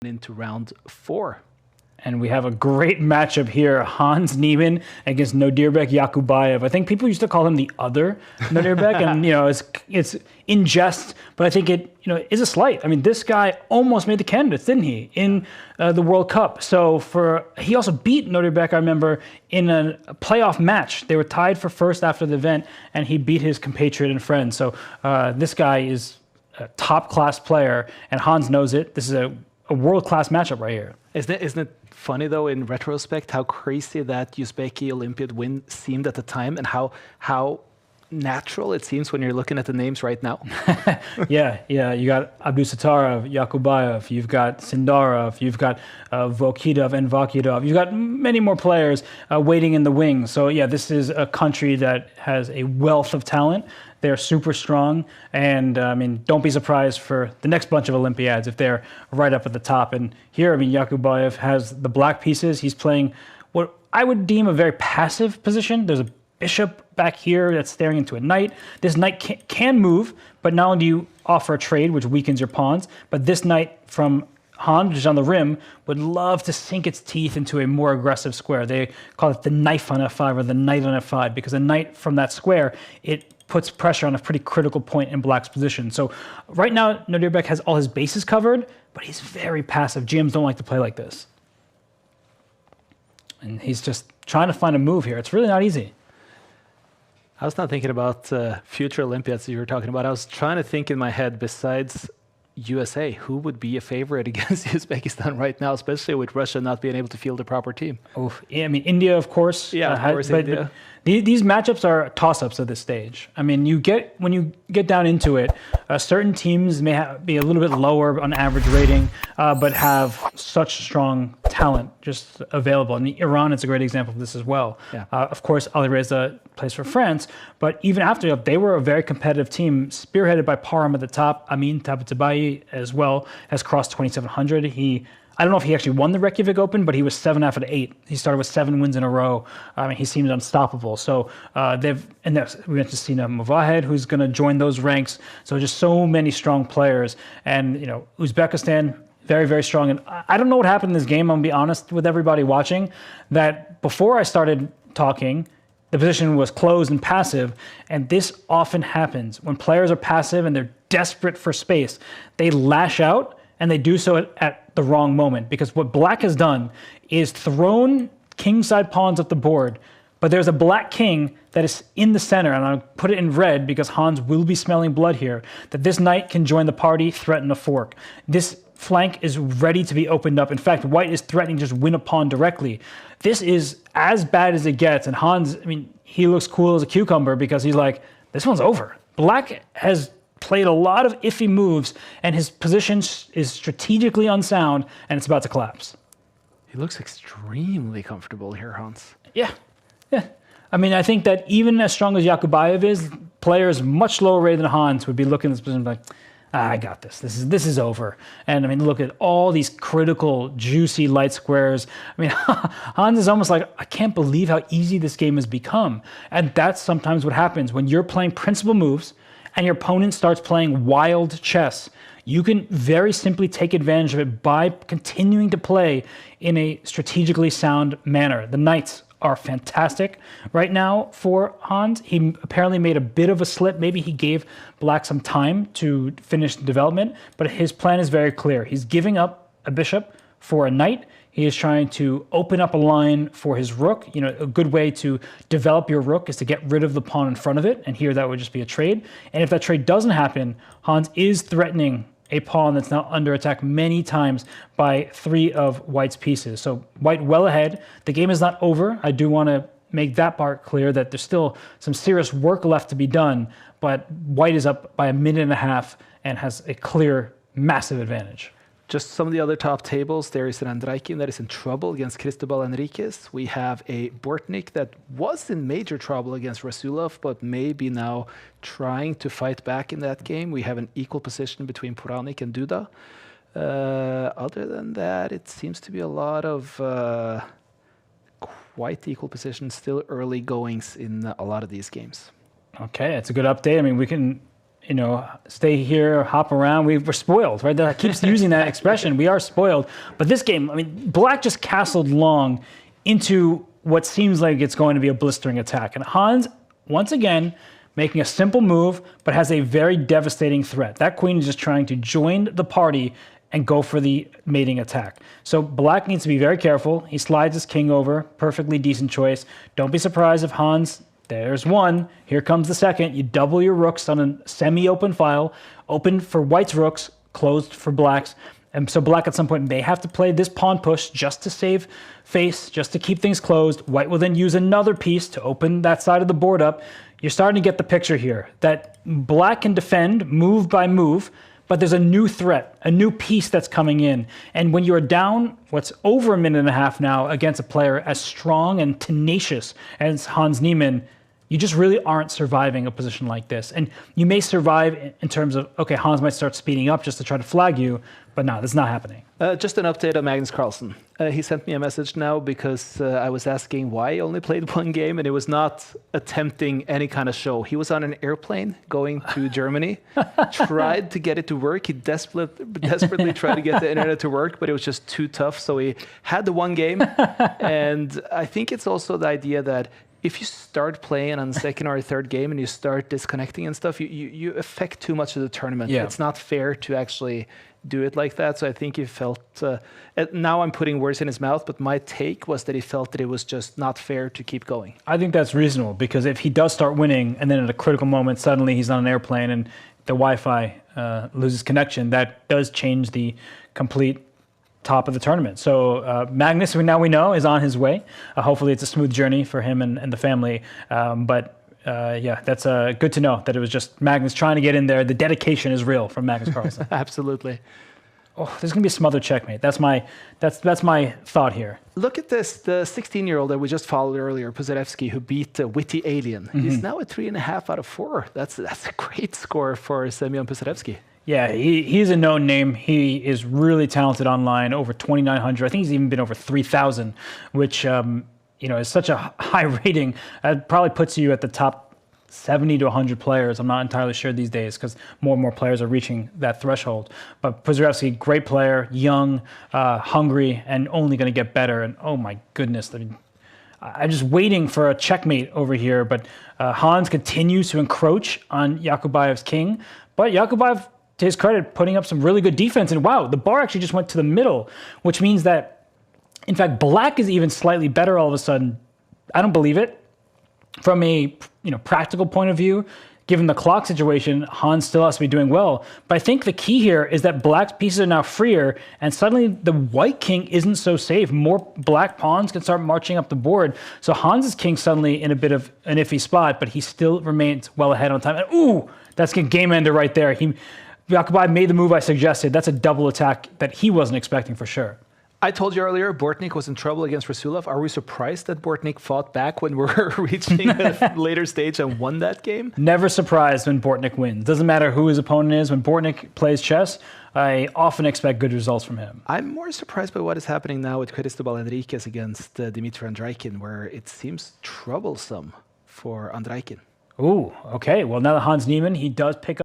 into round 4. And we have a great matchup here. Hans Niemann against Nodirbek Yakubboev. I think people used to call him the other Nodirbek, and it's in jest, but I think it is a slight. I mean, this guy almost made the candidates, didn't he, in the World Cup? So he also beat Nodirbek, I remember, in a playoff match. They were tied for first after the event, and he beat his compatriot and friend. So this guy is a top-class player, and Hans knows it. This is a world-class matchup right here. Isn't it funny, though, in retrospect, how crazy that Uzbeki Olympiad win seemed at the time, and how natural it seems when you're looking at the names right now? Yeah. You got Abdusattorov, Yakubboev, you've got Sindarov, you've got Vokidov and Vakidov. You've got many more players waiting in the wings. So, yeah, this is a country that has a wealth of talent. They're super strong, and don't be surprised for the next bunch of Olympiads if they're right up at the top. And here, Yakubboev has the black pieces. He's playing what I would deem a very passive position. There's a bishop back here that's staring into a knight. This knight can move, but not only do you offer a trade, which weakens your pawns, but this knight from Hans, which is on the rim, would love to sink its teeth into a more aggressive square. They call it the knife on f5 or the knight on f5, because a knight from that square, it puts pressure on a pretty critical point in black's position. So right now, Nodirbek has all his bases covered, but he's very passive. GMs don't like to play like this. And he's just trying to find a move here. It's really not easy. I was not thinking about future Olympiads that you were talking about. I was trying to think in my head, besides USA, who would be a favorite against Uzbekistan right now, especially with Russia not being able to field a proper team? India, of course. Yeah, of course, India. These matchups are toss-ups at this stage. When you get down into it, certain teams may be a little bit lower on average rating, but have such strong talent just available. And Iran is a great example of this as well. Yeah. Of course, Ajedrez plays for France, but even after that, they were a very competitive team, spearheaded by Parham at the top. Amin Tabatabai as well has crossed 2,700. I don't know if he actually won the Reykjavik Open, but he was 7 out of 8. He started with 7 wins in a row. He seemed unstoppable. So we went to Sina Movahed, who's going to join those ranks. So just so many strong players. And, Uzbekistan, very, very strong. And I don't know what happened in this game, I'm going to be honest with everybody watching, that before I started talking, the position was closed and passive. And this often happens. When players are passive and they're desperate for space, they lash out, and they do so at the wrong moment, because what black has done is thrown kingside pawns up the board, but there's a black king that is in the center, and I'll put it in red because Hans will be smelling blood here, that this knight can join the party, threaten a fork. This flank is ready to be opened up. In fact, white is threatening to just win a pawn directly. This is as bad as it gets, and Hans, he looks cool as a cucumber because he's like, this one's over. Black has played a lot of iffy moves, and his position is strategically unsound, and it's about to collapse. He looks extremely comfortable here, Hans. Yeah. I think that even as strong as Yakubboev is, players much lower rated than Hans would be looking at this position like, I got this. This is over. And look at all these critical, juicy light squares. Hans is almost like, I can't believe how easy this game has become. And that's sometimes what happens when you're playing principal moves and your opponent starts playing wild chess. You can very simply take advantage of it by continuing to play in a strategically sound manner. The knights are fantastic right now for Hans. He apparently made a bit of a slip. Maybe he gave black some time to finish the development, but his plan is very clear. He's giving up a bishop for a knight. He is trying to open up a line for his rook. A good way to develop your rook is to get rid of the pawn in front of it, and here that would just be a trade. And if that trade doesn't happen, Hans is threatening a pawn that's now under attack many times by 3 of white's pieces. So white well ahead. The game is not over. I do want to make that part clear that there's still some serious work left to be done, but white is up by 1.5 minutes and has a clear, massive advantage. Just some of the other top tables. There is an Andraikin that is in trouble against Cristobal Enriquez. We have a Bortnik that was in major trouble against Rasulov, but may be now trying to fight back in that game. We have an equal position between Puranik and Duda. Other than that, it seems to be a lot of quite equal positions, still early goings in a lot of these games. Okay, it's a good update. We can stay here, hop around. We're spoiled, right? That keeps using that expression. We are spoiled. But this game, I mean, black just castled long into what seems like it's going to be a blistering attack. And Hans, once again, making a simple move, but has a very devastating threat. That queen is just trying to join the party and go for the mating attack. So black needs to be very careful. He slides his king over. Perfectly decent choice. Don't be surprised if Hans, there's one, here comes the second. You double your rooks on a semi-open file, open for white's rooks, closed for black's. And so black at some point may have to play this pawn push just to save face, just to keep things closed. White will then use another piece to open that side of the board up. You're starting to get the picture here, that black can defend move by move, but there's a new threat, a new piece that's coming in. And when you're down, what's over a minute and a half now against a player as strong and tenacious as Hans Niemann, you just really aren't surviving a position like this. And you may survive in terms of, okay, Hans might start speeding up just to try to flag you, but no, that's not happening. Just an update on Magnus Carlsen. He sent me a message now because I was asking why he only played one game, and it was not attempting any kind of show. He was on an airplane going to Germany, tried to get it to work. He desperately tried to get the internet to work, but it was just too tough. So he had the one game. And I think it's also the idea that if you start playing on the second or third game and you start disconnecting and stuff, you affect too much of the tournament. Yeah. It's not fair to actually do it like that. So I think he felt, now I'm putting words in his mouth, but my take was that he felt that it was just not fair to keep going. I think that's reasonable, because if he does start winning and then at a critical moment, suddenly he's on an airplane and the Wi-Fi loses connection, that does change the complete top of the tournament. So Magnus, now we know, is on his way. Hopefully it's a smooth journey for him and the family. Yeah, that's good to know that it was just Magnus trying to get in there. The dedication is real from Magnus Carlsen. Absolutely. Oh, there's going to be a smothered checkmate. That's my thought here. Look at this. The 16-year-old that we just followed earlier, Pozerevsky, who beat Witty Alien. He's now at 3.5 out of 4. That's a great score for Semyon Pozerevsky. Yeah, he's a known name. He is really talented online, over 2,900. I think he's even been over 3,000, which is such a high rating. It probably puts you at the top 70 to 100 players. I'm not entirely sure these days because more and more players are reaching that threshold. But Pozerevsky, great player, young, hungry, and only going to get better. And oh my goodness, I mean, I'm just waiting for a checkmate over here. But Hans continues to encroach on Yakubboev's king. But Yakubboev, to his credit, putting up some really good defense. And wow, the bar actually just went to the middle, which means that, in fact, black is even slightly better all of a sudden. I don't believe it. From a practical point of view, given the clock situation, Hans still has to be doing well. But I think the key here is that black's pieces are now freer, and suddenly the white king isn't so safe. More black pawns can start marching up the board. So Hans's king suddenly in a bit of an iffy spot, but he still remains well ahead on time. And ooh, that's a game ender right there. Yakubboev made the move I suggested. That's a double attack that he wasn't expecting for sure. I told you earlier, Bortnik was in trouble against Rasulov. Are we surprised that Bortnik fought back when we're reaching a later stage and won that game? Never surprised when Bortnik wins. Doesn't matter who his opponent is. When Bortnik plays chess, I often expect good results from him. I'm more surprised by what is happening now with Cristobal Enriquez against Dmitry Andraikin, where it seems troublesome for Andraikin. Ooh, okay. Well, now that Hans Niemann, he does pick up